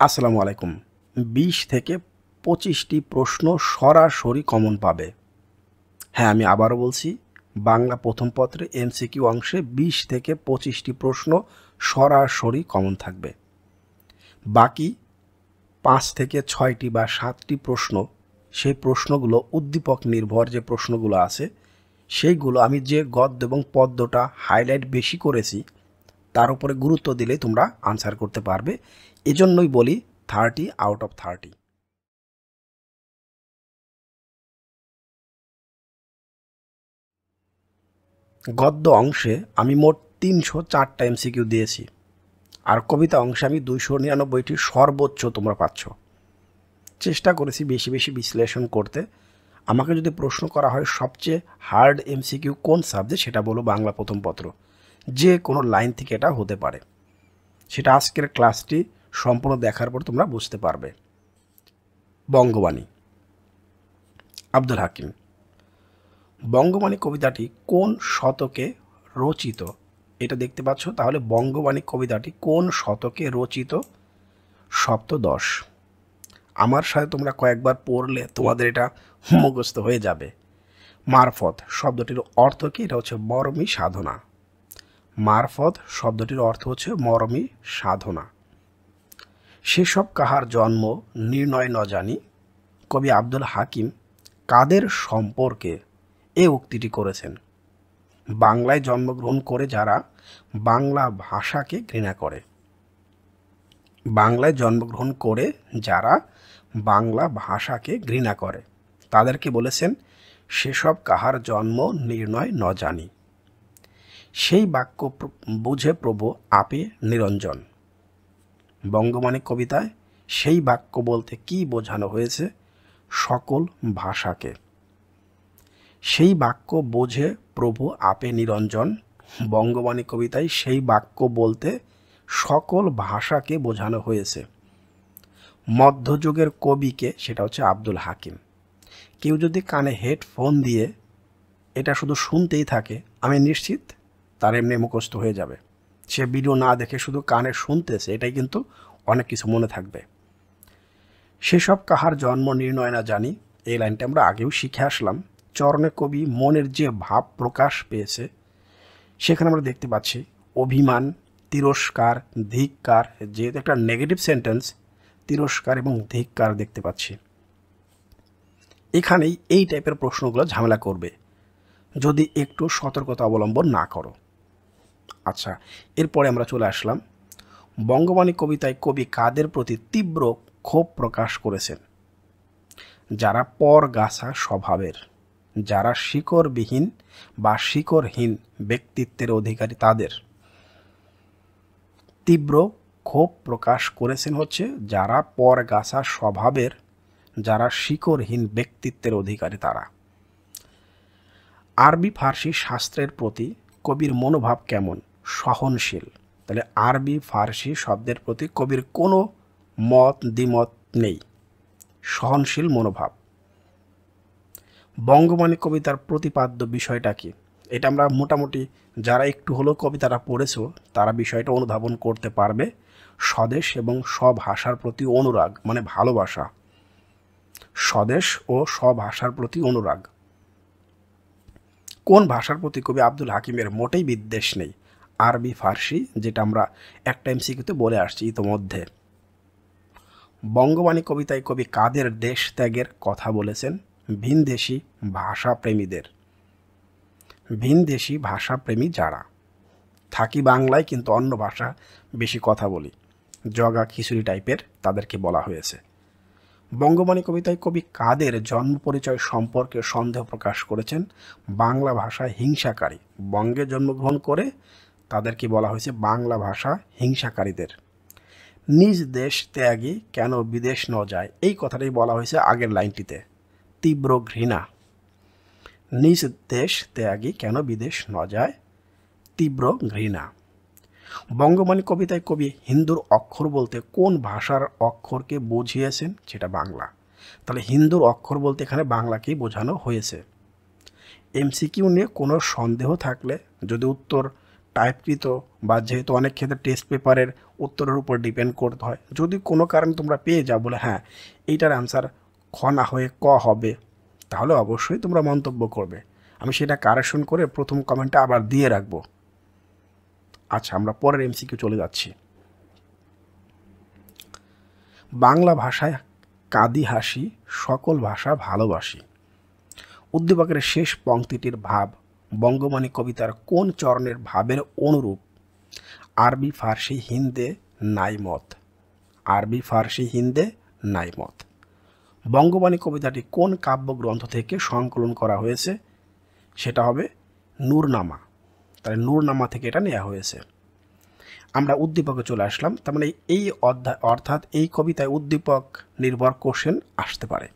আসসালামু আলাইকুম। ২০ থেকে ২৫টি প্রশ্ন সরাসরি কমন পাবে। হ্যাঁ, আমি আবারও বলছি, বাংলা প্রথম পত্রে এমসিকিউ অংশে ২০ থেকে ২৫টি প্রশ্ন সরাসরি কমন থাকবে। বাকি ৫ থেকে ৬টি বা ৭টি প্রশ্ন, সেই প্রশ্নগুলো উদ্দীপক নির্ভর যে প্রশ্নগুলো আছে, সেইগুলো আমি যে গদ্য এবং পদ্যটা হাইলাইট বেশি করেছি তার উপরে গুরুত্ব দিলেই তোমরা আনসার করতে পারবে। এজন্যই বলি 30 আউট অফ 30। গদ্য অংশে আমি মোট ৩০৪টা এমসিকিউ দিয়েছি, আর কবিতা অংশে আমি ২৯৯টি সর্বোচ্চ তোমরা পাচ্ছ। চেষ্টা করেছি বেশি বেশি বিশ্লেষণ করতে। আমাকে যদি প্রশ্ন করা হয় সবচেয়ে হার্ড এমসিকিউ কোন সাবজেক্ট, সেটা বলো বাংলা প্রথম পত্র। যে কোনো লাইন থেকে এটা হতে পারে, সেটা আজকের ক্লাসটি সম্পূর্ণ দেখার পর তোমরা বুঝতে পারবে। বঙ্গবাণী, আব্দুল হাকিম। বঙ্গবাণী কবিতাটি কোন শতকে রচিত, এটা দেখতে পাচ্ছ। তাহলে বঙ্গবাণী কবিতাটি কোন শতকে রচিত? সপ্তদশ। আমার সাথে তোমরা কয়েকবার পড়লে তোমাদের এটা মুখস্থ হয়ে যাবে। মারফত শব্দটির অর্থ কি? এটা হচ্ছে মরমী সাধনা। মারফত শব্দটির অর্থ হচ্ছে মরমী সাধনা। সেসব কাহার জন্ম নির্ণয় ন জানি, কবি আব্দুল হাকিম কাদের সম্পর্কে এ উক্তিটি করেছেন? বাংলায় জন্মগ্রহণ করে যারা বাংলা ভাষাকে ঘৃণা করে। বাংলায় জন্মগ্রহণ করে যারা বাংলা ভাষাকে ঘৃণা করে তাদেরকে বলেছেন সেসব কাহার জন্ম নির্ণয় ন জানি। সেই বাক্য বুঝে প্রভু আপে নিরঞ্জন। বঙ্গবাণী কবিতায় সেই বাক্য বলতে কি বোঝানো হয়েছে? সকল ভাষাকে। সেই বাক্য বোঝে প্রভু আপে নিরঞ্জন। বঙ্গবাণী কবিতায় সেই বাক্য বলতে সকল ভাষাকে বোঝানো হয়েছে। মধ্যযুগের কবিকে, সেটা হচ্ছে আব্দুল হাকিম। কেউ যদি কানে হেডফোন দিয়ে এটা শুধু শুনতেই থাকে, আমি নিশ্চিত তার এমনি মুখস্থ হয়ে যাবে। সে ভিডিও না দেখে শুধু কানে শুনতেছে, এটাই কিন্তু অনেক কিছু মনে থাকবে। সেসব কাহার জন্ম নির্ণয় না জানি, এই লাইনটা আমরা আগেও শিখে আসলাম। চরণে কবি মনের যে ভাব প্রকাশ পেয়েছে, সেখানে আমরা দেখতে পাচ্ছি অভিমান, তিরস্কার, ধিক্কার। যেহেতু একটা নেগেটিভ সেন্টেন্স, তিরস্কার এবং ধিক্কার দেখতে পাচ্ছি। এখানেই এই টাইপের প্রশ্নগুলো ঝামেলা করবে যদি একটু সতর্কতা অবলম্বন না করো। আচ্ছা, এরপরে আমরা চলে আসলাম বঙ্গবাণী কবিতায় কবি কাদের প্রতি তীব্র ক্ষোভ প্রকাশ করেছেন? যারা পরগাছা স্বভাবের, যারা শিকড়বিহীন বা শিকড়হীন ব্যক্তিত্বের অধিকারী, তাদের তীব্র ক্ষোভ প্রকাশ করেছেন হচ্ছে যারা পরগাছা স্বভাবের, যারা শিকড়হীন ব্যক্তিত্বের অধিকারী তারা। আরবি ফার্সি শাস্ত্রের প্রতি কবির মনোভাব কেমন? সহনশীল। তাহলে আরবি ফার্সি শব্দের প্রতি কবির কোনো মত দ্বিমত নেই, সহনশীল মনোভাব। বঙ্গবাণী কবিতার প্রতিপাদ্য বিষয়টা কি? এটা আমরা মোটামুটি যারা একটু হলেও কবিতাটা পড়েছো তারা বিষয়টা অনুধাবন করতে পারবে। স্বদেশ এবং স্বভাষার প্রতি অনুরাগ, মানে ভালোবাসা। স্বদেশ ও স্বভাষার প্রতি অনুরাগ। কোন ভাষার প্রতি কবি আব্দুল হাকিমের মোটেই বিদ্বেষ নেই? আরবি ফার্সি, যেটা আমরা একটা এমসিকিউতে বলে আসছি ইতোমধ্যে। বঙ্গবাণী কবিতায় কবি কাদের দেশ ত্যাগের কথা বলেছেন? ভিনদেশি ভাষাপ্রেমীদের। ভিনদেশি ভাষাপ্রেমী যারা থাকি বাংলায় কিন্তু অন্য ভাষা বেশি কথা বলি, জগা খিচুড়ি টাইপের, তাদেরকে বলা হয়েছে। বঙ্গবাণী কবিতায় কবি কাদের জন্ম পরিচয় সম্পর্কে সন্দেহ প্রকাশ করেছেন? বাংলা ভাষায় হিংসাকারী, বঙ্গে জন্মগ্রহণ করে তাদেরকে বলা হয়েছে বাংলা ভাষা হিংসাকারীদের। নিজ দেশ ত্যাগী কেন বিদেশ ন যায়, এই কথাটাই বলা হয়েছে আগের লাইনটিতে। তীব্র ঘৃণা। নিজ দেশ ত্যাগী কেন বিদেশ ন যায়, তীব্র ঘৃণা। বঙ্গবাণী কবিতায় কবি হিন্দুর অক্ষর বলতে কোন ভাষার অক্ষরকে বুঝিয়েছেন? সেটা বাংলা। তাহলে হিন্দুর অক্ষর বলতে এখানে বাংলাকেই বোঝানো হয়েছে। এমসিকিউ নিয়ে কোনো সন্দেহ থাকলে যদি উত্তর টাইপকৃত বা যেহেতু অনেক ক্ষেত্রে টেস্ট পেপারের উত্তরের উপর ডিপেন্ড করতে হয়, যদি কোনো কারণে তোমরা পেয়ে যাও বলে হ্যাঁ এইটার অ্যান্সার খ না হয়ে ক হবে, তাহলে অবশ্যই তোমরা মন্তব্য করবে, আমি সেটা কারেকশন করে প্রথম কমেন্টে আবার দিয়ে রাখবো। আচ্ছা, আমরা পরের এমসিকিউ চলে যাচ্ছি। বাংলা ভাষায় কাঁদি হাসি, সকল ভাষা ভালোবাসি। উদ্দীপকের শেষ পংক্তিটির ভাব বঙ্গবাণী কবিতার কোন চরণের ভাবের অনুরূপ? আরবি ফার্সি হিন্দে নাই মত। আরবি ফার্সি হিন্দে নাই মত। বঙ্গবাণী কবিতাটি কোন কাব্যগ্রন্থ থেকে সংকলন করা হয়েছে? সেটা হবে নূরনামা। তাহলে নূরনামা থেকে এটা নেওয়া হয়েছে। আমরা উদ্দীপকে চলে আসলাম। তার মানে এই অধ্যায় অর্থাৎ এই কবিতায় উদ্দীপক নির্ভর কোশ্চেন আসতে পারে।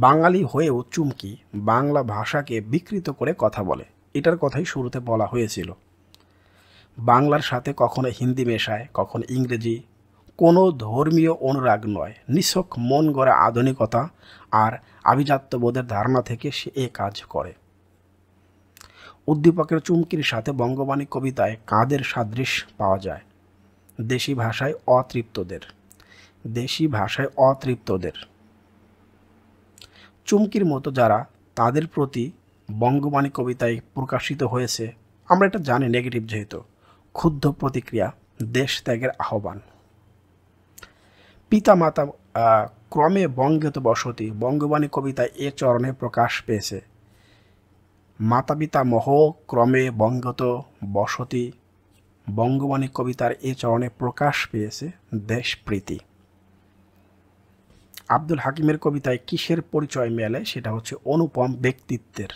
বাঙালি হয়েও চুমকি বাংলা ভাষাকে বিকৃত করে কথা বলে, এটার কথাই শুরুতে বলা হয়েছিল। বাংলার সাথে কখনো হিন্দি মেশায়, কখনো ইংরেজি। কোনো ধর্মীয় অনুরাগ নয়, নিছক মন গড়া আধুনিকতা আর আভিজাত্যবোধের ধারণা থেকে সে এ কাজ করে। উদ্দীপকের চুমকির সাথে বঙ্গবাণী কবিতায় কাদের সাদৃশ্য পাওয়া যায়? দেশি ভাষায় অতৃপ্তদের। দেশি ভাষায় অতৃপ্তদের। চুমকির মতো যারা, তাদের প্রতি বঙ্গবাণী কবিতায় প্রকাশিত হয়েছে, আমরা এটা জানি নেগেটিভ যেহেতু, ক্ষুব্ধ প্রতিক্রিয়া, দেশ ত্যাগের আহ্বান। পিতামাতা ক্রমে বঙ্গত বসতি বঙ্গবাণী কবিতায় এ চরণে প্রকাশ পেয়েছে। মাতা পিতা মহ ক্রমে বঙ্গত বসতি বঙ্গবাণী কবিতার এ চরণে প্রকাশ পেয়েছে দেশপ্রীতি। আব্দুল হাকিমের কবিতায় কিসের পরিচয় মেলে? সেটা হচ্ছে অনুপম ব্যক্তিত্বের।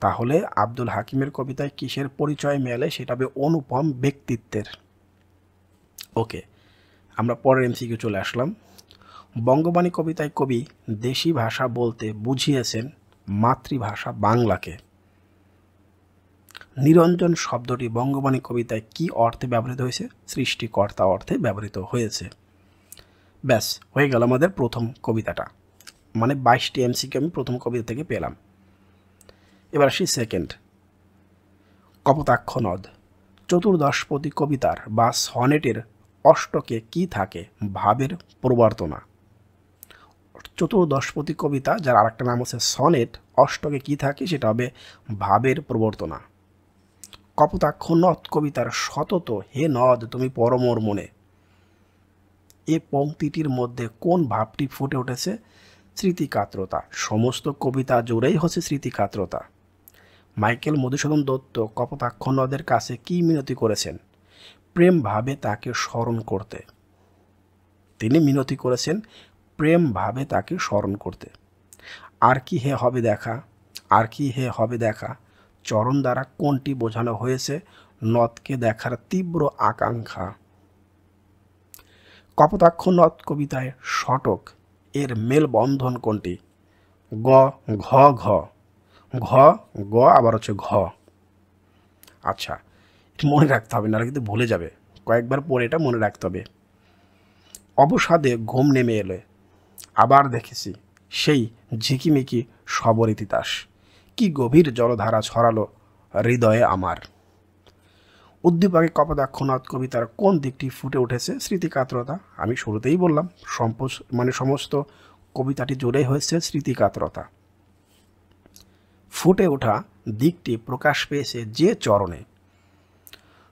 তাহলে আব্দুল হাকিমের কবিতায় কিসের পরিচয় মেলে? সেটা হবে অনুপম ব্যক্তিত্বের। ওকে, আমরা পরের এমসিকিউ চলে আসলাম। বঙ্গবাণী কবিতায় কবি দেশি ভাষা বলতে বুঝিয়েছেন মাতৃভাষা বাংলাকে। নিরঞ্জন শব্দটি বঙ্গবাণী কবিতায় কি অর্থে ব্যবহৃত হয়েছে? সৃষ্টিকর্তা অর্থে ব্যবহৃত হয়েছে। ব্যাস, হয়ে গেল আমাদের প্রথম কবিতাটা, মানে 22টি এমসিকিউ আমি প্রথম কবিতা থেকে পেলাম। এবার আসি সেকেন্ড। কপোতাক্ষ নদ। চতুর্দশপদী কবিতার বা সনেটের অষ্টকে কি থাকে? ভাবের প্রবর্তনা। চতুর্দশপদী কবিতা, যার আরেকটা নাম হচ্ছে সনেট, অষ্টকে কি থাকে? সেটা হবে ভাবের প্রবর্তনা। কপোতাক্ষ নদ কবিতার সতত হে নদ তুমি পরমোর মনে, এ পংক্তিটির মধ্যে কোন ভাবটি ফুটে উঠেছে? স্মৃতিকাতরতা। সমস্ত কবিতা জুড়েই হচ্ছে স্মৃতিকাতরতা। মাইকেল মধুসূদন দত্ত কপোতাক্ষ নদের কাছে কি মিনতি করেছেন? প্রেম ভাবে তাকে স্মরণ করতে। তিনি মিনতি করেছেন প্রেম ভাবে তাকে স্মরণ করতে। আর কি হে হবে দেখা, আর কি হে হবে দেখা চরণ দ্বারা কোনটি বোঝানো হয়েছে? নদকে দেখার তীব্র আকাঙ্ক্ষা। কপোতাক্ষ নদ কবিতায় শতক এর মেলবন্ধন কোনটি? গ ঘ ঘ ঘ গ আবার হচ্ছে ঘ। আচ্ছা, মনে রাখতে হবে, না কিন্তু ভুলে যাবে, কয়েকবার পরে এটা মনে রাখতে হবে। অবসাদে ঘুম নেমে এলে আবার দেখেছি সেই ঝিকিমিকি সবরীতিতাস, কি গভীর জলধারা ছড়ালো হৃদয়ে আমার। উদ্দীপকে কপোতাক্ষ নদ কবিতার কোন দিকটি ফুটে উঠেছে? স্মৃতিকাতরতা। আমি শুরুতেই বললাম সমস্ত কবিতাটি জুড়েই হয়েছে স্মৃতিকাতরতা। ফুটে ওঠা দিকটি প্রকাশ পেয়েছে যে চরণে?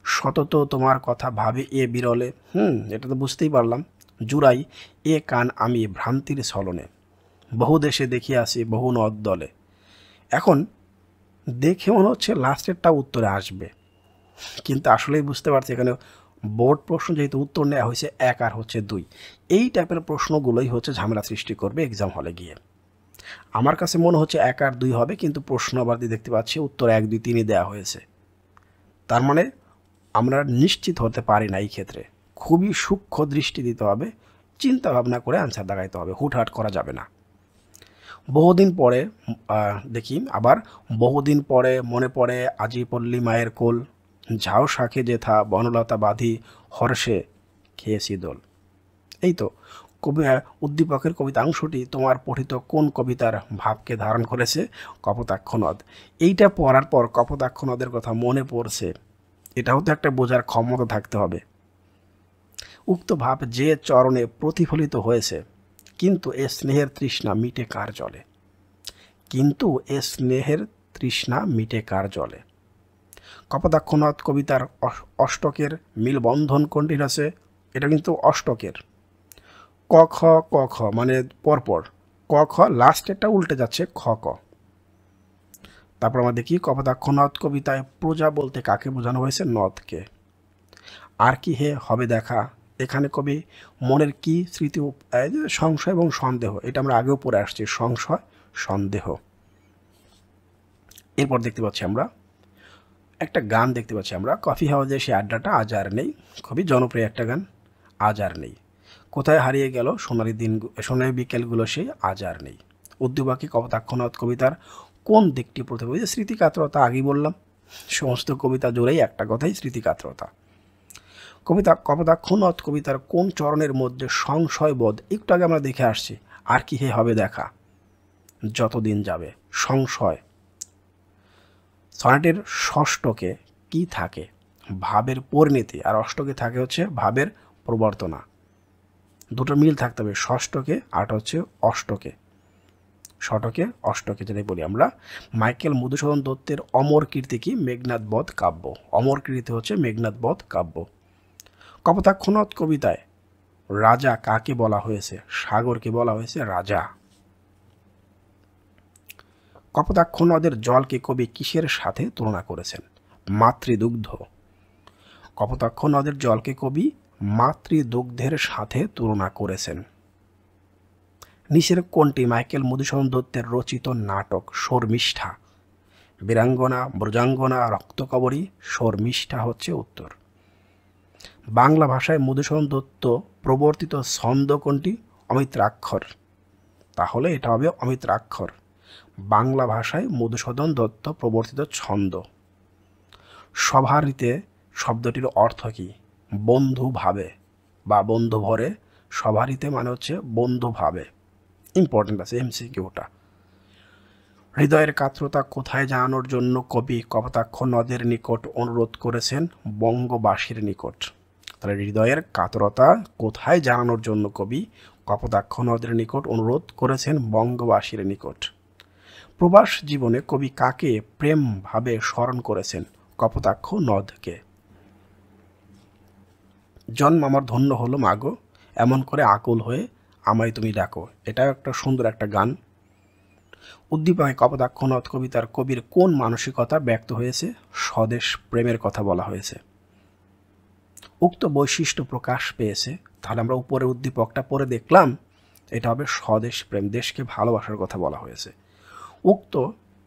সতত তোমার কথা ভাবে এ বিরলে। এটা তো বুঝতেই পারলাম। জুড়াই এ কান আমি ভ্রান্তির ছলনে, বহু দেশে দেখিয়াছি বহু নদ দলে। এখন দেখে মনে হচ্ছে লাস্টেরটা উত্তরে আসবে, কিন্তু আসলেই বুঝতে পারছি এখানে বোর্ড প্রশ্ন যেহেতু উত্তর নেওয়া হয়েছে 1 আর হচ্ছে 2, এই টাইপের প্রশ্নগুলোই হচ্ছে ঝামেলা সৃষ্টি করবে এক্সাম হলে গিয়ে। আমার কাছে মনে হচ্ছে 1 আর 2 হবে, কিন্তু প্রশ্ন আবার দেখতে পাচ্ছি উত্তর 1, 2, 3 দেওয়া হয়েছে। তার মানে আমরা নিশ্চিত হতে পারি না। এই ক্ষেত্রে খুবই সূক্ষ্ম দৃষ্টি দিতে হবে, চিন্তা ভাবনা করে আনসার দাগাইতে হবে, হুটহাট করা যাবে না। বহুদিন পরে দেখি আবার, বহুদিন পরে মনে পড়ে আজি পল্লী মায়ের কোল, ঝাউ শাখে যেথা বনলতা বাঁধি হর্ষে খেয়েছি দোল। এই তো উদ্দীপকের কবিতাংশটি তোমার পঠিত কোন কবিতার ভাবকে ধারণ করেছে? কপোতাক্ষ নদ। এইটা পড়ার পর কপোতাক্ষ নদের কথা মনে পড়ছে, এটাও তো একটা বোঝার ক্ষমতা থাকতে হবে। উক্ত ভাব যে চরণে প্রতিফলিত হয়েছে, কিন্তু এ স্নেহের তৃষ্ণা মিটে কার জলে? কিন্তু এ স্নেহের তৃষ্ণা মিটে কার জলে? কপোতাক্ষ নদ কবিতার অষ্টকের মিলবন্ধন কোনটির আছে? এটা কিন্তু অষ্টকের। ক খ ক খ মানে পরপর, ক খ লাস্টেরটা উল্টে যাচ্ছে খ ক। তারপর আমরা দেখি কপোতাক্ষ নদ কবিতায় প্রজা বলতে কাকে বোঝানো হয়েছে? নদকে। আর কি হে হবে দেখা, এখানে কবি মনের কি স্মৃতি, সংশয় এবং সন্দেহ, এটা আমরা আগেও পড়ে আসছি, সংশয় সন্দেহ। এরপর দেখতে পাচ্ছি আমরা একটা গান দেখতে পাচ্ছি আমরা, কফি হাউসে সে আড্ডাটা আজ আর নেই, খুবই জনপ্রিয় একটা গান, আজ আর নেই। কোথায় হারিয়ে গেল সোনালি দিন, সোনালি বিকেলগুলো সেই আজ আর নেই। উদ্দীপকে কপোতাক্ষ নদ কবিতার কোন দিকটি প্রতিফলিত? স্মৃতিকাতরতা, আগেই বললাম, সমস্ত কবিতা জুড়েই একটা কথাই, স্মৃতিকাতরতা। কপোতাক্ষ নদ কবিতার কোন চরণের মধ্যে সংশয়বোধ? একটু আগে আমরা দেখে আসছি, আর কি হে হবে দেখা, যতদিন যাবে, সংশয়। সনেটের ষষ্ঠকে কি থাকে? ভাবের পরিণতি, আর অষ্টকে থাকে হচ্ছে ভাবের প্রবর্তনা। দুটো মিল থাকতে হবে, ষষ্ঠকে আর হচ্ছে অষ্টকে, ষটকে অষ্টকে যেটাই বলি আমরা। মাইকেল মধুসূদন দত্তের অমর কীর্তি কি? মেঘনাদ বধ কাব্য। অমর কীর্তি হচ্ছে মেঘনাদ বধ কাব্য। কপোতাক্ষ নদ কবিতায় রাজা কাকে বলা হয়েছে? সাগরকে বলা হয়েছে রাজা। কপোতাক্ষ নদের জলকে কবি কিসের সাথে তুলনা করেছেন? মাতৃদুগ্ধ। কপোতাক্ষ নদের জলকে কবি মাতৃদুগ্ধের সাথে তুলনা করেছেন। নিচের কোনটি মাইকেল মধুসূদন দত্তের রচিত নাটক? শর্মিষ্ঠা। বীরাঙ্গনা, ব্রজাঙ্গনা, রক্তকবরী, শর্মিষ্ঠা হচ্ছে উত্তর। বাংলা ভাষায় মধুসূদন দত্ত প্রবর্তিত ছন্দ কোনটি? অমিত্রাক্ষর। তাহলে এটা হবে অমিত্রাক্ষর। বাংলা ভাষায় মধুসূদন দত্ত প্রবর্তিত ছন্দ। সভারিতে শব্দটির অর্থ কি? বন্ধু ভাবে বা বন্ধু ভরে। সভারিতে মানে হচ্ছে বন্ধু ভাবে, ইম্পর্টেন্ট আছে এমসিকিউটা। হৃদয়ের কাতরতা কোথায় জানানোর জন্য কবি কপোতাক্ষ নদের নিকট অনুরোধ করেছেন? বঙ্গবাসীর নিকট। তাহলে হৃদয়ের কাতরতা কোথায় জানানোর জন্য কবি কপোতাক্ষ নদের নিকট অনুরোধ করেছেন? বঙ্গবাসীর নিকট। প্রবাস জীবনে কবি কাকে প্রেম ভাবে স্মরণ করেছেন? কপোতাক্ষ নদকে। জন্ম আমার ধন্য হলো মাগো, এমন করে আকুল হয়ে আমায় তুমি ডাকো, এটা একটা সুন্দর একটা গান। উদ্দীপকে কপোতাক্ষ নদ কবিতার কবির কোন মানসিকতা ব্যক্ত হয়েছে? স্বদেশ প্রেমের কথা বলা হয়েছে। উক্ত বৈশিষ্ট্য প্রকাশ পেয়েছে, তাহলে আমরা উপরে উদ্দীপকটা পরে দেখলাম, এটা হবে স্বদেশ প্রেম, দেশকে ভালোবাসার কথা বলা হয়েছে। উক্ত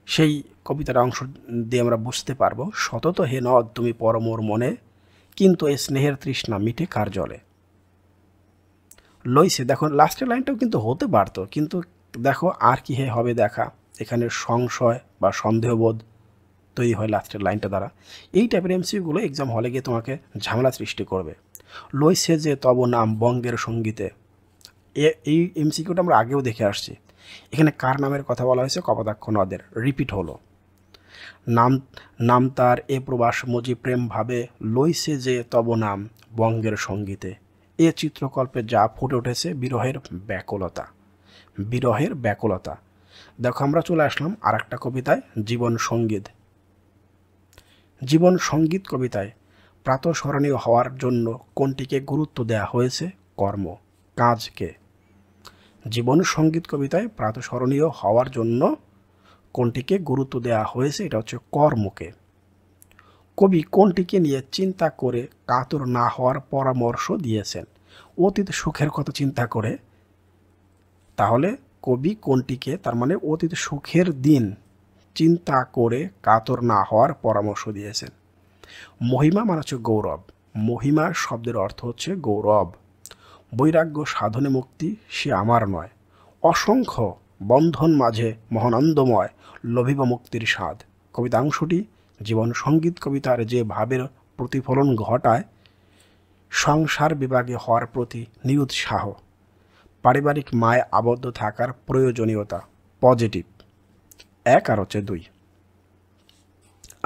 সেই কবিতার অংশ দিয়ে আমরা বুঝতে পারবো, সতত হে নদ তুমি পরমোর মনে, কিন্তু এই স্নেহের তৃষ্ণা মিটে কার জলে? লইছে, দেখো লাস্টের লাইনটাও কিন্তু হতে পারতো, কিন্তু দেখো আর কি হে হবে দেখা, এখানে সংশয় বা সন্দেহবোধ তৈরি হয় লাস্টের লাইনটা দ্বারা। এই টাইপের এমসিকিউগুলো এক্সাম হলে গিয়ে তোমাকে ঝামেলা সৃষ্টি করবে। লইছে যে তব নাম বঙ্গের সঙ্গীতে, এই এমসিকিউটা আমরা আগেও দেখে আসছি। এখানে কার নামের কথা বলা হয়েছে? কপোতাক্ষ নদের, রিপিট হলো। নাম তার এ প্রবাস মজি প্রেম ভাবে, লইছে যে তব নাম বঙ্গের সঙ্গীতে। এ চিত্রকল্পে যা ফুটে উঠেছে বিরহের ব্যাকুলতা, বিরহের ব্যাকুলতা। দেখো আমরা চলে আসলাম আর একটা কবিতায়, জীবন সঙ্গীত। জীবন সঙ্গীত কবিতায় প্রাতঃস্মরণীয় হওয়ার জন্য কোনটিকে গুরুত্ব দেওয়া হয়েছে? কর্ম, কাজকে। জীবন সঙ্গীত কবিতায় প্রাতঃস্মরণীয় হওয়ার জন্য কোনটিকে গুরুত্ব দেওয়া হয়েছে? এটা হচ্ছে কর্মকে। কবি কোনটিকে নিয়ে চিন্তা করে কাতর না হওয়ার পরামর্শ দিয়েছেন? অতীত সুখের কথা চিন্তা করে। তাহলে কবি কোনটিকে, তার মানে অতীত সুখের দিন চিন্তা করে কাতর না হওয়ার পরামর্শ দিয়েছেন। মহিমা মানে হচ্ছে গৌরব, মহিমা শব্দের অর্থ হচ্ছে গৌরব। বৈরাগ্য সাধনে মুক্তি সে আমার নয়, অসংখ্য বন্ধন মাঝে মহানন্দময় লভিব মুক্তির স্বাদ। কবিতাংশটি জীবন সঙ্গীত কবিতার যে ভাবের প্রতিফলন ঘটায়, সংসার বিভাগে হওয়ার প্রতি নিরুৎসাহ, পারিবারিক মায় আবদ্ধ থাকার প্রয়োজনীয়তা, পজিটিভ 1 আর হচ্ছে 2।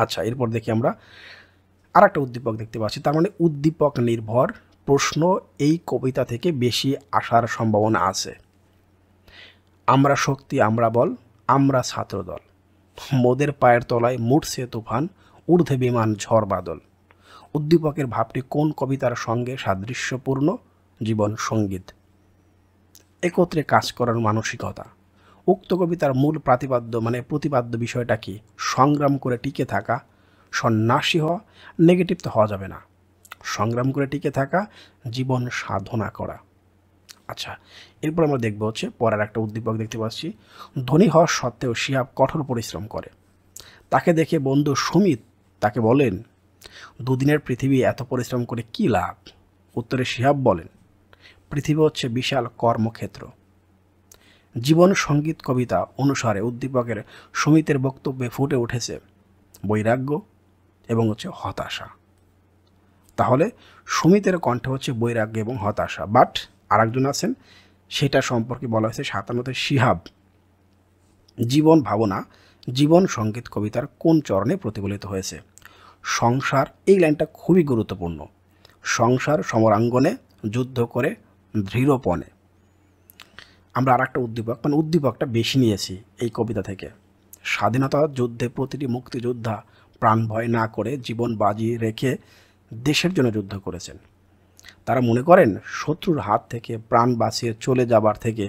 আচ্ছা, এরপর দেখি আমরা আর একটা উদ্দীপক দেখতে পাচ্ছি। তার মানে উদ্দীপক নির্ভর প্রশ্ন এই কবিতা থেকে বেশি আসার সম্ভাবনা আছে। আমরা শক্তি, আমরা বল, আমরা ছাত্রদল, মোদের পায়ের তলায় মুড়ছে তুফান, ঊর্ধ্বে বিমান ঝড় বাদল। উদ্দীপকের ভাবটি কোন কবিতার সঙ্গে সাদৃশ্যপূর্ণ? জীবন সঙ্গীত। একত্রে কাজ করার মানসিকতা। উক্ত কবিতার মূল প্রতিপাদ্য বিষয়টা কি? সংগ্রাম করে টিকে থাকা, সন্ন্যাসী হওয়া, নেগেটিভ তো হওয়া যাবে না, সংগ্রাম করে টিকে থাকা, জীবন সাধনা করা। আচ্ছা, এরপর আমরা দেখব হচ্ছে পরের একটা উদ্দীপক দেখতে পাচ্ছি। ধনী হওয়া সত্ত্বেও শিহাব কঠোর পরিশ্রম করে। তাকে দেখে বন্ধু সুমিত তাকে বলেন, দুদিনের পৃথিবী এত পরিশ্রম করে কি লাভ? উত্তরে শিহাব বলেন, পৃথিবী হচ্ছে বিশাল কর্মক্ষেত্র। জীবন সঙ্গীত কবিতা অনুসারে উদ্দীপকের সুমিতের বক্তব্যে ফুটে উঠেছে বৈরাগ্য এবং হচ্ছে হতাশা। তাহলে সুমিতের কণ্ঠে হচ্ছে বৈরাগ্য এবং হতাশা, বাট আরেকজন আছেন, সেটা সম্পর্কে বলা হয়েছে 57 শিহাব জীবন ভাবনা জীবন সঙ্গীত কবিতার কোন চরণে প্রতিফলিত হয়েছে? সংসার, এই লাইনটা খুবই গুরুত্বপূর্ণ। সংসার সমরাঙ্গনে যুদ্ধ করে দৃঢ়পণে। আমরা আর একটা উদ্দীপকটা বেশি নিয়েছি এই কবিতা থেকে। স্বাধীনতা যুদ্ধে প্রতিটি মুক্তিযোদ্ধা প্রাণ ভয় না করে জীবন বাজি রেখে দেশের জন্য যুদ্ধ করেছেন। তারা মনে করেন শত্রুর হাত থেকে প্রাণ বাঁচিয়ে চলে যাবার থেকে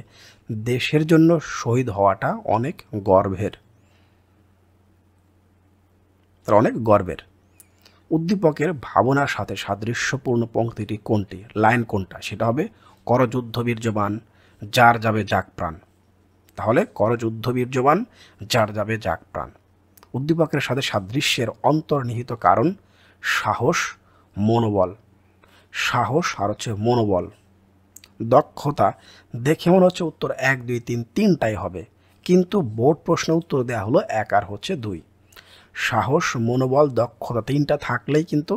দেশের জন্য শহীদ হওয়াটা অনেক গর্বের। উদ্দীপকের ভাবনার সাথে সাদৃশ্যপূর্ণ পংক্তিটি কোনটি, লাইন কোনটা? সেটা হবে করযুদ্ধ বীর্যবান, যার যাবে যাক প্রাণ। তাহলে করযুদ্ধ বীর্যবান, যার যাবে যাক প্রাণ। উদ্দীপকের সাথে সাদৃশ্যের অন্তর্নিহিত কারণ সাহস, মনোবল। সাহস আর হচ্ছে মনোবল। দক্ষতা দেখে মনে হচ্ছে উত্তর 1, 2, 3 তিনটাই হবে, কিন্তু বোর্ড প্রশ্নে উত্তর দেওয়া হলো 1 আর হচ্ছে 2। সাহস, মনোবল, দক্ষতা তিনটা থাকলেই কিন্তু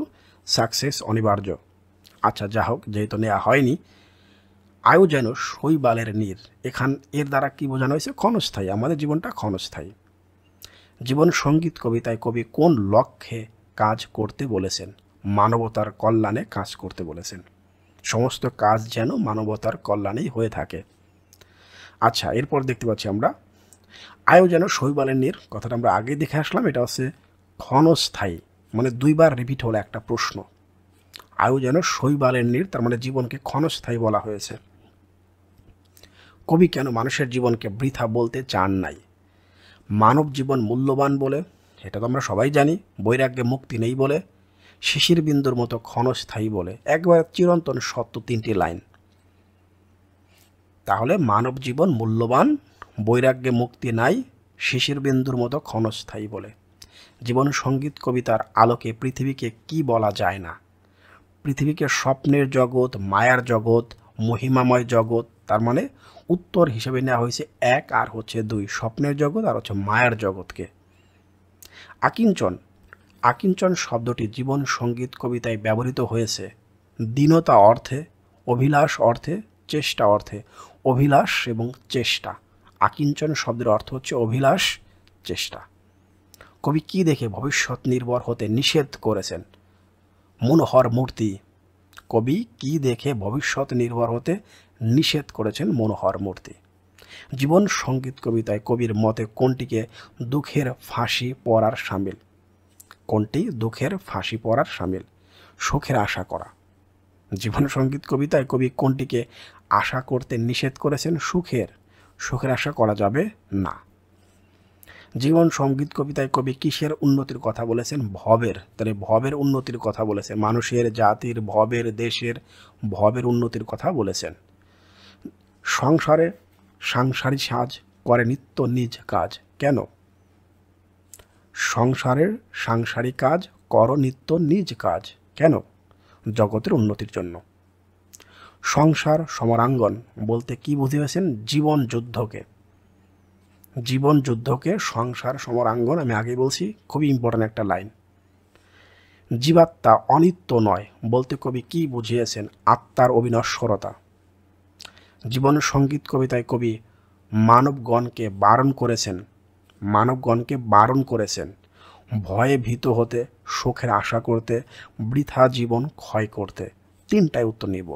সাকসেস অনিবার্য। আচ্ছা, যা হোক, যেহেতু নেওয়া হয়নি। আয়ু যেন শৈবালের নীর, এর দ্বারা কি বোঝানো হয়েছে? ক্ষণস্থায়ী, আমাদের জীবনটা ক্ষণস্থায়ী। জীবন সঙ্গীত কবিতায় কবি কোন লক্ষ্যে কাজ করতে বলেছেন? মানবতার কল্যাণে কাজ করতে বলেছেন। সমস্ত কাজ যেন মানবতার কল্যাণেই হয়ে থাকে। আচ্ছা, এরপর দেখতে পাচ্ছি আমরা আয়ু যেন শৈবালের নীর, কথাটা আমরা আগে দেখে আসলাম। এটা হচ্ছে ক্ষণস্থায়ী, মানে 2 বার রিপিট হলো একটা প্রশ্ন। আয়ু যেন শৈবালের নীর, তার মানে জীবনকে ক্ষণস্থায়ী বলা হয়েছে। কবি কেন মানুষের জীবনকে বৃথা বলতে চান নাই? মানব জীবন মূল্যবান বলে, এটা তো আমরা সবাই জানি। বৈরাগ্যে মুক্তি নেই বলে, শিশির বিন্দুর মতো ক্ষণস্থায়ী বলে। একবার চিরন্তন সত্য 3টি লাইন। তাহলে মানব জীবন মূল্যবান, বৈরাগ্যে মুক্তি নাই, শিশির বিন্দুর মতো ক্ষণস্থায়ী বলে। জীবন সঙ্গীত কবিতার আলোকে পৃথিবীকে কি বলা যায় না? পৃথিবীকে স্বপ্নের জগৎ, মায়ার জগৎ, মহিমাময় জগৎ। তার মানে উত্তর হিসেবে নেওয়া হয়েছে 1 আর হচ্ছে 2, স্বপ্নের জগৎ আর হচ্ছে মায়ার জগৎকে। আকিঞ্চন শব্দটি জীবন সঙ্গীত কবিতায় ব্যবহৃত হয়েছে দীনতা অর্থে, অভিলাষ অর্থে, চেষ্টা অর্থে। অভিলাষ এবং চেষ্টা। আকিঞ্চন শব্দের অর্থ হচ্ছে অভিলাষ, চেষ্টা। কবি কি দেখে ভবিষ্যৎ নির্ভর হতে নিষেধ করেছেন? মনোহর মূর্তি। কবি কি দেখে ভবিষ্যৎ নির্ভর হতে নিষেধ করেছেন? মনোহর মূর্তি। জীবন সঙ্গীত কবিতায় কবির মতে কোনটিকে দুঃখের ফাঁসি পড়ার সামিল? কোনটি দুঃখের ফাঁসি পড়ার সামিল? সুখের আশা করা। জীবন সঙ্গীত কবিতায় কবি কোনটিকে আশা করতে নিষেধ করেছেন? সুখের আশা করা যাবে না। জীবন সঙ্গীত কবিতায় কবি কিসের উন্নতির কথা বলেছেন? ভবের। তাহলে ভবের উন্নতির কথা বলেছেন, মানুষের, জাতির, ভবের, দেশের ভবের উন্নতির কথা বলেছেন। সংসারে সাংসারিক সাজ করে নিত্য নিজ কাজ, কেন? সংসারের সাংসারিক কাজ করো নিত্য নিজ কাজ, কেন? জগতের উন্নতির জন্য। সংসার সমরাঙ্গন বলতে কি বুঝিয়েছেন? জীবন যুদ্ধকে সংসার সমরাঙ্গন, আমি আগেই বলছি, খুবই ইম্পর্ট্যান্ট একটা লাইন। জীবাত্মা অনিত্য নয় বলতে কবি কি বুঝিয়েছেন? আত্মার অবিনশ্বরতা। জীবন সঙ্গীত কবিতায় কবি মানবগণকে বারণ করেছেন ভয়ে ভীত হতে, সুখের আশা করতে, বৃথা জীবন ক্ষয় করতে। তিনটায় উত্তর নিব।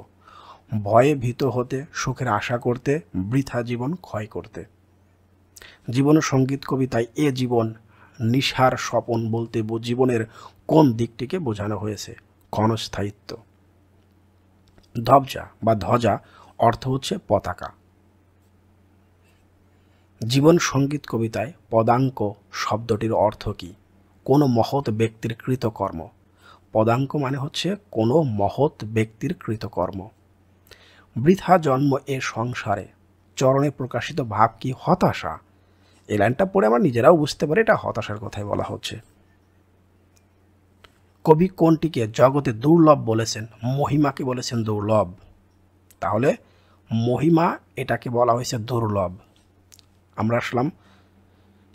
ভয়ে ভীত হতে, সুখের আশা করতে, বৃথা জীবন ক্ষয় করতে। জীবন সঙ্গীত কবিতায় এ জীবন নিশার স্বপন বলতে জীবনের কোন দিকটিকে বোঝানো হয়েছে? ক্ষণস্থায়িত্ব। ধ্বজা বা ধ্বজা অর্থ হচ্ছে পতাকা। জীবন সঙ্গীত কবিতায় পদাঙ্ক শব্দটির অর্থ কী? কোনো মহৎ ব্যক্তির কৃতকর্ম। পদাঙ্ক মানে হচ্ছে কোনো মহৎ ব্যক্তির কৃতকর্ম। বৃথা জন্ম এ সংসারে চরণে প্রকাশিত ভাব কি? হতাশা। এই লাইনটা পড়ে আমরা নিজেরাও বুঝতে পারি এটা হতাশার কথাই বলা হচ্ছে। কবি কোনটিকে জগতে দুর্লভ বলেছেন? মহিমাকে বলেছেন দুর্লভ। তাহলে মহিমা এটাকে বলা হয়েছে দুর্লভ। আমরা আসলাম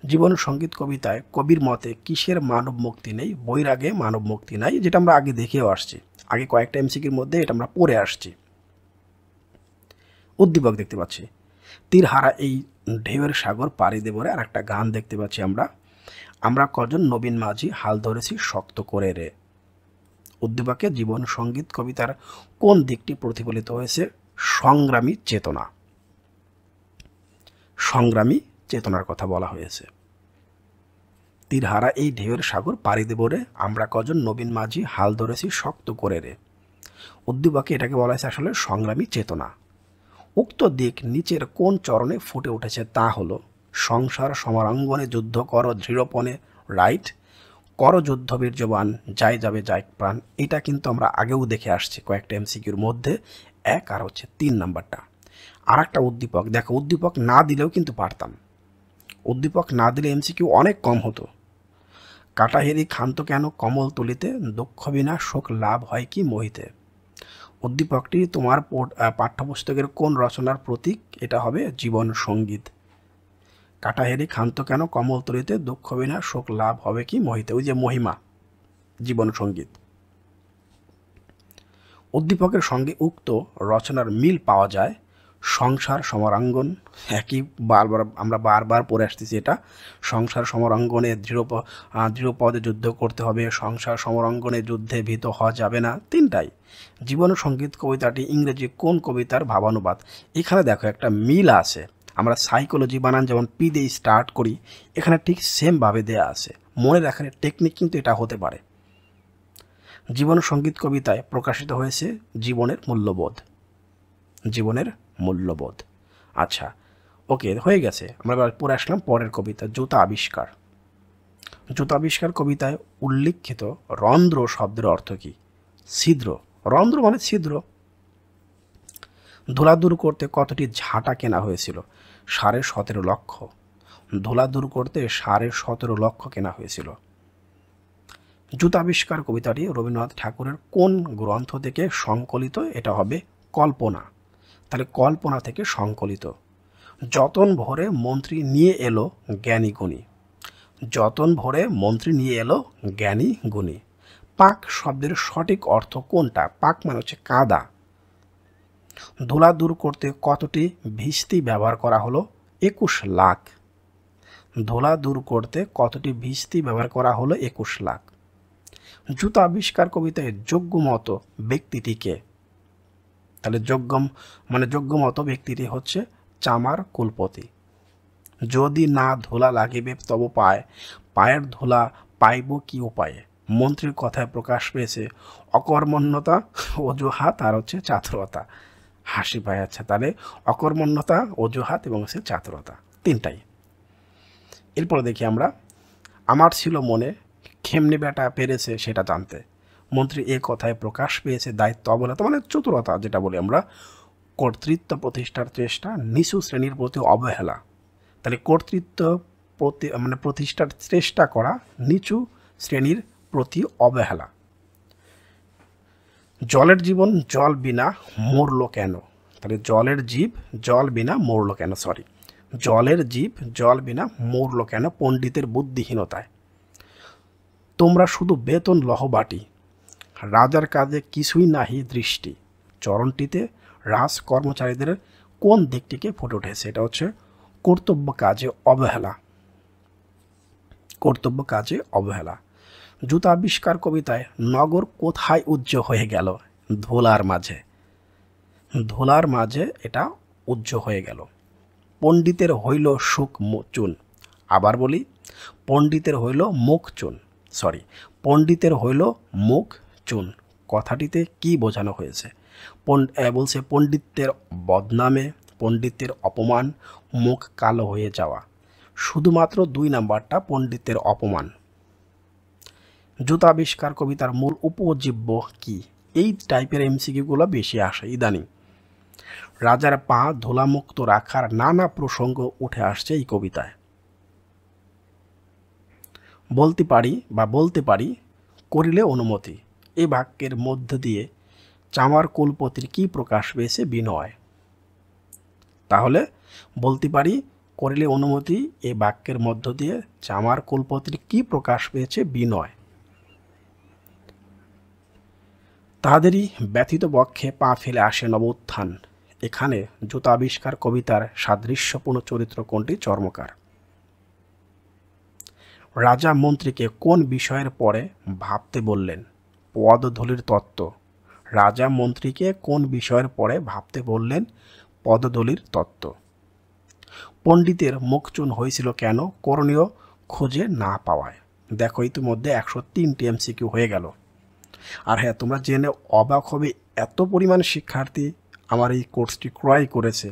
জীবন সঙ্গীত কবিতায় কবির মতে কিসের মানব মুক্তি নেই? বৈরাগে মানব মুক্তি নাই, যেটা আমরা আগে দেখেও আসছি। আগে কয়েকটা এমসিকিউর মধ্যে এটা আমরা পড়ে আসছি। উদ্দীপক দেখতে পাচ্ছি, তীরহারা এই ঢেউয়ের সাগর পাড়ি দেবরে। আর একটা গান দেখতে পাচ্ছি আমরা কজন নবীন মাঝি হাল ধরেছি শক্ত করে রে। উদ্দীপকে জীবন সঙ্গীত কবিতার কোন দিকটি প্রতিফলিত হয়েছে? সংগ্রামী চেতনা। সংগ্রামী চেতনার কথা বলা হয়েছে। তীরহারা এই ঢেউয়ের সাগর পাড়ি দেবরে, আমরা কজন নবীন মাঝি হাল ধরেছি শক্ত করে রে। উদ্দীপকে এটাকে বলা হয়েছে আসলে সংগ্রামী চেতনা। উক্ত দিক নিচের কোন চরণে ফুটে উঠেছে? তা হলো সংসার সমরাঙ্গনে যুদ্ধ কর দৃঢ়পণে, রাইট। কর যুদ্ধ বীর্যবান, যাই যাবে যাই প্রাণ। এটা কিন্তু আমরা আগেও দেখে আসছি কয়েকটা এমসিকিউর মধ্যে। এক আর হচ্ছে 3 নাম্বারটা। আর একটা উদ্দীপক দেখো, উদ্দীপক না দিলেও কিন্তু পারতাম। উদ্দীপক না দিলে এমসিকিউ অনেক কম হতো। কাটাহেরি ক্ষান্ত কেন কমল তুলিতে, দুঃখ বিনা শোক লাভ হয় কি মোহিতে। উদ্দীপকটি তোমার পাঠ্যপুস্তকের কোন রচনার প্রতীক? এটা হবে জীবন সঙ্গীত। কাটাহেরি ক্ষান্ত কেন কমল তুলিতে, দুঃখ বিনা শোক লাভ হবে কি মোহিতে, ওই যে মহিমা, জীবন সঙ্গীত। উদ্দীপকের সঙ্গে উক্ত রচনার মিল পাওয়া যায় সংসার সমরাঙ্গন। একই আমরা বারবার পড়ে আসতেছি এটা। সংসার সমরাঙ্গনে দৃঢ়পদে যুদ্ধ করতে হবে, সংসার সমরাঙ্গনে যুদ্ধে ভীত হওয়া যাবে না। তিনটাই। জীবন সঙ্গীত কবিতাটি ইংরেজি কোন কবিতার ভাবানুবাদ? এখানে দেখো একটা মিল আছে। আমরা সাইকোলজি বানান যেমন পি দিয়ে স্টার্ট করি, এখানে ঠিক সেমভাবে দেয়া আছে। মনে রাখার টেকনিক কিন্তু এটা হতে পারে। জীবন সঙ্গীত কবিতায় প্রকাশিত হয়েছে জীবনের মূল্যবোধ। জীবনের মূল্যবোধ। আচ্ছা, ওকে, হয়ে গেছে। আমরা এবার পড়ে আসলাম পরের কবিতা, জুতা আবিষ্কার। জুতা আবিষ্কার কবিতায় উল্লিখিত রন্ধ্র শব্দের অর্থ কী? ছিদ্র। রন্ধ্র মানে ছিদ্র। ধুলা দূর করতে কতটি ঝাঁটা কেনা হয়েছিল? 17.5 লক্ষ। ধুলা দূর করতে 17.5 লক্ষ কেনা হয়েছিল। জুতা আবিষ্কার কবিতাটি রবীন্দ্রনাথ ঠাকুরের কোন গ্রন্থ থেকে সংকলিত? এটা হবে কল্পনা। তাহলে কল্পনা থেকে সংকলিত। যতন ভরে মন্ত্রী নিয়ে এলো জ্ঞানী গুণী। যতন ভরে মন্ত্রী নিয়ে এলো জ্ঞানী গুণী। পাক শব্দের সঠিক অর্থ কোনটা? পাক মানে হচ্ছে কাদা। ধুলা দূর করতে কতটি ভিস্তি ব্যবহার করা হলো? 21 লাখ। ধুলা দূর করতে কতটি ভিস্তি ব্যবহার করা হলো? 21 লাখ। জুতা আবিষ্কার কবিতায় যোগ্যমত ব্যক্তিটিকে, তাহলে যোগ্যমত ব্যক্তিটি হচ্ছে চামার কুলপতি। যদি না ধুলা লাগিবে তব পায়ের ধুলা পাইব কি উপায়ে। মন্ত্রীর কথায় প্রকাশ পেয়েছে অকর্মণ্যতা, অজুহাত আর হচ্ছে চাতুরতা। হাসি পায়। আচ্ছা, তাহলে অকর্মণ্যতা, অজুহাত এবং হচ্ছে চাতুরতা, তিনটাই। এরপরে দেখি আমরা, আমার ছিল মনে কেমনে বেটা পেরেছে সেটা জানতে। মন্ত্রী এ কথায় প্রকাশ পেয়েছে দায়িত্ব অবহেলা, মানে চতুরতা যেটা বলি আমরা। কর্তৃত্ব প্রতিষ্ঠার চেষ্টা, নিচু শ্রেণীর প্রতি অবহেলা। তাহলে কর্তৃত্ব প্রতিষ্ঠার চেষ্টা করা, নিচু শ্রেণীর প্রতি অবহেলা। জলের জীবন জল বিনা মরল কেন? তাহলে জলের জীব জল বিনা মরল কেন, জলের জীব জল বিনা মরল কেন? পণ্ডিতের বুদ্ধিহীনতায়। তোমরা শুধু বেতন লহ বাটি, রাজার কাজে কিছুই নাহি দৃষ্টি। চরণটিতে রাজ কর্মচারীদের কোন দিকটিকে ফুটে উঠেছে? এটা হচ্ছে কর্তব্য কাজে অবহেলা। কর্তব্য কাজে অবহেলা। জুতা আবিষ্কার কবিতায় নগর কোথায় উজ্জ্বল হয়ে গেল? ধুলার মাঝে। ধুলার মাঝে এটা উজ্জ্বল হয়ে গেল। পণ্ডিতের হইল সুখ চুন। আবার বলি, পণ্ডিতের হইল মুখ চুন। পণ্ডিতের হইল মুখ চুন। কথাটিতে কি বোঝানো হয়েছে? বলছে পণ্ডিতের বদনামে, পণ্ডিতের অপমান, মুখ কালো হয়ে যাওয়া। শুধুমাত্র 2 নাম্বারটা পণ্ডিতের অপমান। জুতা আবিষ্কার কবিতার মূল উপজীব্য কি? এই টাইপের এমসিকিউগুলো বেশি আসে ইদানিং। রাজার পা ধুলামুক্ত রাখার নানা প্রসঙ্গ উঠে আসছে এই কবিতায়। বলতে পারি করিলে অনুমতি। এই বাক্যের মধ্য দিয়ে চামার কুলপতির কি প্রকাশ পেয়েছে? বিনয়। তাহলে বলতে পারি করিলে অনুমতি এই বাক্যের মধ্য দিয়ে চামার কুলপতির কি প্রকাশ পেয়েছে? বিনয়। তাদেরই ব্যথিত বক্ষে পা ফেলে আসে নবোত্থান। এখানে জুতা আবিষ্কার কবিতার সাদৃশ্যপূর্ণ চরিত্র কোনটি? চর্মকার। রাজা মন্ত্রীকে কোন বিষয়ের পরে ভাবতে বললেন? পদধূলির তত্ত্ব। রাজা মন্ত্রীকে কোন বিষয়ের পরে ভাবতে বললেন? পদধূলির তত্ত্ব। পণ্ডিতের মুখচুন হয়েছিল কেন? করণীয় খুঁজে না পাওয়ায়। দেখো ইতিমধ্যে 103টি এমসিকিউ হয়ে গেল। আর হ্যাঁ, তোমরা জেনে অবাক হবে এত পরিমাণ শিক্ষার্থী আমার এই কোর্সটি ক্রয় করেছে।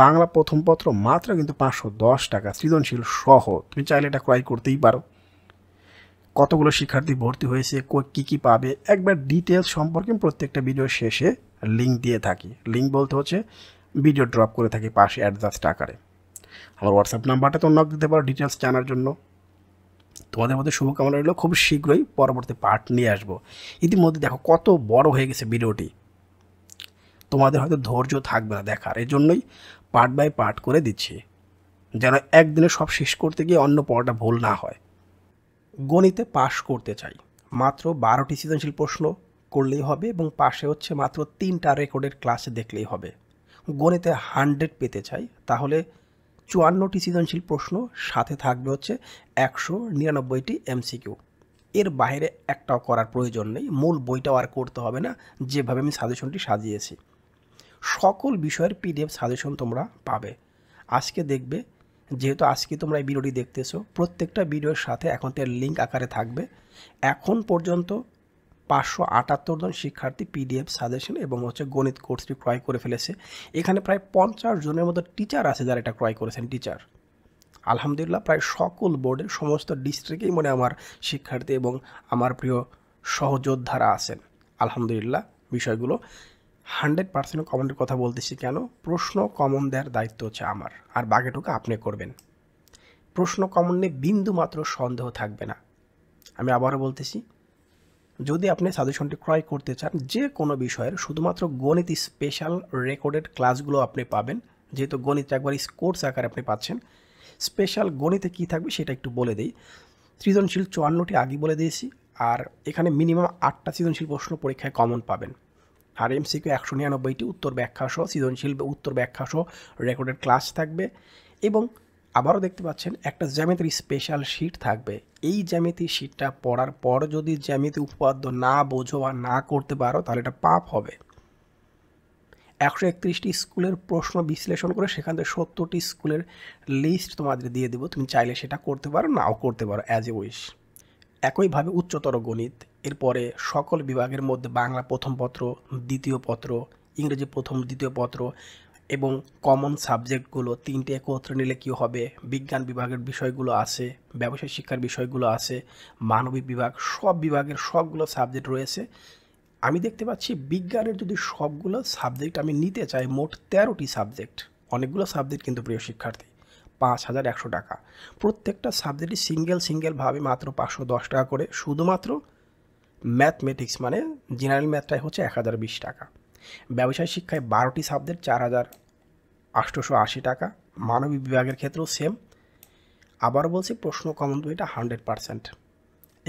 বাংলা প্রথম পত্র মাত্র কিন্তু 510 টাকা, সৃজনশীল সহ। তুমি চাইলে এটা ক্রয় করতেই পারো। কতগুলো শিক্ষার্থী ভর্তি হয়েছে, কী কী পাবে, একবার ডিটেলস সম্পর্কে প্রত্যেকটা ভিডিও শেষে লিঙ্ক দিয়ে থাকি। লিঙ্ক বলতে হচ্ছে ভিডিও ড্রপ করে থাকি পাশে অ্যাডজাস্ট আকারে। আমার হোয়াটসঅ্যাপ নাম্বারটা তো নক দিতে পারো ডিটেলস জানার জন্য। তোমাদের মধ্যে শুভকামনা রইল, খুব শীঘ্রই পরবর্তী পার্ট নিয়ে আসবো। ইতিমধ্যে দেখো কত বড় হয়ে গেছে ভিডিওটি, তোমাদের হয়তো ধৈর্য থাকবে না দেখার, এই জন্যই পার্ট বাই পার্ট করে দিচ্ছি, যেন একদিনে সব শেষ করতে গিয়ে অন্য পড়াটা ভুল না হয়। গণিতে পাশ করতে চাই, মাত্র 12টি সৃজনশীল প্রশ্ন করলেই হবে এবং পাশে হচ্ছে মাত্র 3টা রেকর্ডেড ক্লাসে দেখলেই হবে। গণিতে 100 পেতে চাই, তাহলে 54টি সৃজনশীল প্রশ্ন, সাথে থাকবে হচ্ছে 199টি এমসিকিউ। এর বাইরে একটাও করার প্রয়োজন নেই, মূল বইটাও আর করতে হবে না, যেভাবে আমি সাজেশনটি সাজিয়েছি। সকল বিষয়ের পিডিএফ সাজেশন তোমরা পাবে। আজকে দেখবে, যেহেতু আজকে তোমরা এই ভিডিওটি দেখতেছো, প্রত্যেকটা ভিডিওর সাথে এখন তার লিঙ্ক আকারে থাকবে। এখন পর্যন্ত 578 জন শিক্ষার্থী পিডিএফ সাজেশন এবং হচ্ছে গণিত কোর্সটি ক্রয় করে ফেলেছে। এখানে প্রায় 50 জনের মতো টিচার আছে যারা এটা ক্রয় করেছেন। টিচার আলহামদুলিল্লাহ প্রায় সকল বোর্ডের সমস্ত ডিস্ট্রিক্টেই মনে আমার শিক্ষার্থী এবং আমার প্রিয় সহযোদ্ধারা আছেন। আলহামদুলিল্লাহ বিষয়গুলো 100% কমনের কথা বলতেছি কেন? প্রশ্ন কমন দেওয়ার দায়িত্ব হচ্ছে আমার, আর বাকিটুকু আপনি করবেন। প্রশ্ন কমন নিয়ে বিন্দু মাত্র সন্দেহ থাকবে না। আমি আবারও বলতেছি, যদি আপনি সাজেশনটি ক্রয় করতে চান যে কোনো বিষয়ের, শুধুমাত্র গণিত স্পেশাল রেকর্ডেড ক্লাসগুলো আপনি পাবেন, যেহেতু গণিত একবার কোর্স আকারে আপনি পাচ্ছেন। স্পেশাল গণিতে কী থাকবে সেটা একটু বলে দিই। সৃজনশীল 54টি আগে বলে দিয়েছি, আর এখানে মিনিমাম 8টা সৃজনশীল প্রশ্ন পরীক্ষায় কমন পাবেন। আর এমসিকিউ 199টি, উত্তর ব্যাখ্যা সহ, সৃজনশীল উত্তর ব্যাখ্যা সহ রেকর্ডেড ক্লাস থাকবে। এবং আবারও দেখতে পাচ্ছেন একটা জ্যামিতির স্পেশাল শিট থাকবে। এই জ্যামিতি শিটটা পড়ার পর যদি জ্যামিতি উপপাদ্য না বোঝো বা না করতে পারো তাহলে এটা পাপ হবে। 131টি স্কুলের প্রশ্ন বিশ্লেষণ করে সেখান থেকে 70টি স্কুলের লিস্ট তোমাদের দিয়ে দেবো, তুমি চাইলে সেটা করতে পারো, নাও করতে পারো, অ্যাজ এ উইশ। একইভাবে উচ্চতর গণিত, এরপরে সকল বিভাগের মধ্যে বাংলা প্রথম পত্র, দ্বিতীয় পত্র, ইংরেজি প্রথম দ্বিতীয় পত্র এবং কমন সাবজেক্টগুলো 3টে একত্রে নিলে কী হবে, বিজ্ঞান বিভাগের বিষয়গুলো আছে, ব্যবসায় শিক্ষার বিষয়গুলো আছে, মানবিক বিভাগ, সব বিভাগের সবগুলো সাবজেক্ট রয়েছে। আমি দেখতে পাচ্ছি বিজ্ঞানের যদি সবগুলো সাবজেক্ট আমি নিতে চাই, মোট 13টি সাবজেক্ট, অনেকগুলো সাবজেক্ট কিন্তু প্রিয় শিক্ষার্থী, 5100 টাকা। প্রত্যেকটা সাবজেক্টই সিঙ্গেলভাবে মাত্র 510 টাকা করে। শুধুমাত্র ম্যাথমেটিক্স মানে জেনারেল ম্যাথটাই হচ্ছে 1020 টাকা। ব্যবসায় শিক্ষায় 12টি সাবজেক্ট 4880 টাকা। মানবিক বিভাগের ক্ষেত্রেও সেম। আবারও বলছি, প্রশ্ন কমন বইটা 100%।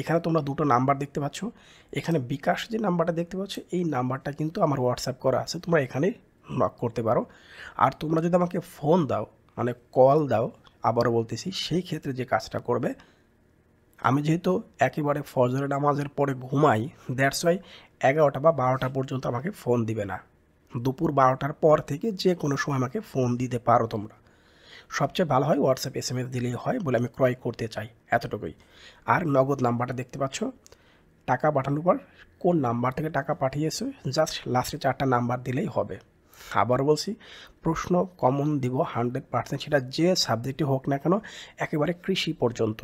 এখানে তোমরা দুটো নাম্বার দেখতে পাচ্ছ, এখানে বিকাশ যে নাম্বারটা দেখতে পাচ্ছ এই নাম্বারটা কিন্তু আমার হোয়াটসঅ্যাপ করা আছে, তোমরা এখানে নক করতে পারো। আর তোমরা যদি আমাকে ফোন দাও, মানে কল দাও, আবারও বলতেছি, সেই ক্ষেত্রে যে কাজটা করবে, আমি যেহেতু একেবারে ফজরের নামাজের পরে ঘুমাই, দ্যাটস ওয়াই 11টা বা 12টা পর্যন্ত আমাকে ফোন দিবে না। দুপুর 12টার পর থেকে যে কোনো সময় আমাকে ফোন দিতে পারো তোমরা। সবচেয়ে ভালো হয় হোয়াটসঅ্যাপ SMS দিলেই হয়, বলে আমি ক্রয় করতে চাই, এতটুকুই। আর নগদ নাম্বারটা দেখতে পাচ্ছ, টাকা পাঠানোর পর কোন নাম্বার থেকে টাকা পাঠিয়েছো জাস্ট লাস্টে 4টা নাম্বার দিলেই হবে। আবার বলছি, প্রশ্ন কমন দিব 100%, সেটা যে সাবজেক্টে হোক না কেন, একেবারে কৃষি পর্যন্ত।